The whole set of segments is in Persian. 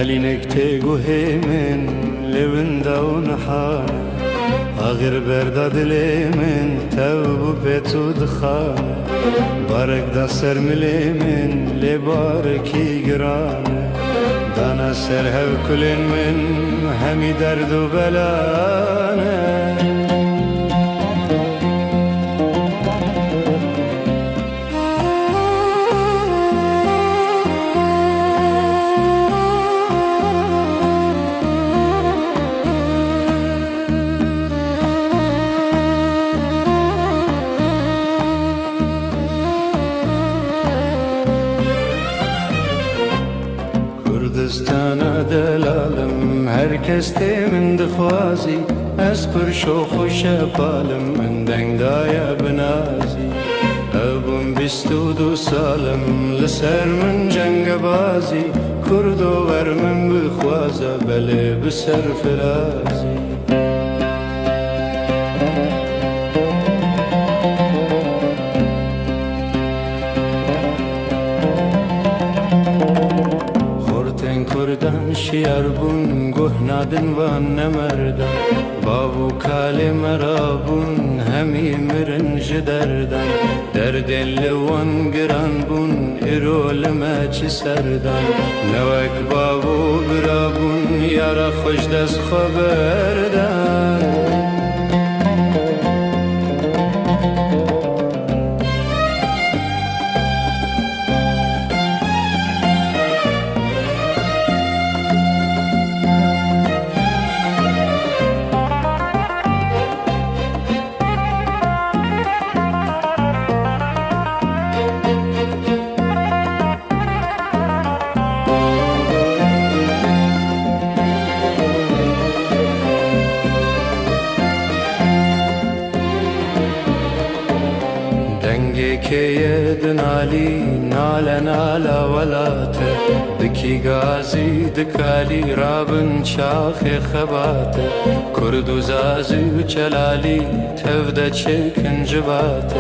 علينك تقوهي من لوندا ونحانة غير برداد من توب بيت ودخانة بارك دا سر ملي من لباركي قرانة دانا سرها كل من همي درد وبلانة كردستانا دلالم هركس تي من دخوازي اسبر شوخ و شبالم من دنگ دايا بنازي ابون بستو دو سالم لسر من جنگ بازي كردو ور من بخوازا بلي بسر فرازي كردان شيار بون گوه نادن وان نمردن بابو کالی مرابون همی مرن جدردن درد لوان گران بون ایرول ما چی سردن نوک بابو برابون یارا خوش دست خبردن دنگی که یدن علی ناله ناله ولاته دکی گازی دکالی رابن شاخ خباته کردو زازی و چلالی تفده چکن جباته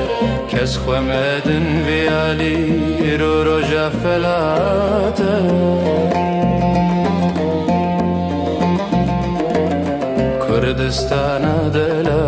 کس خومدن ویالی ایرو روژا فلاته کردستانا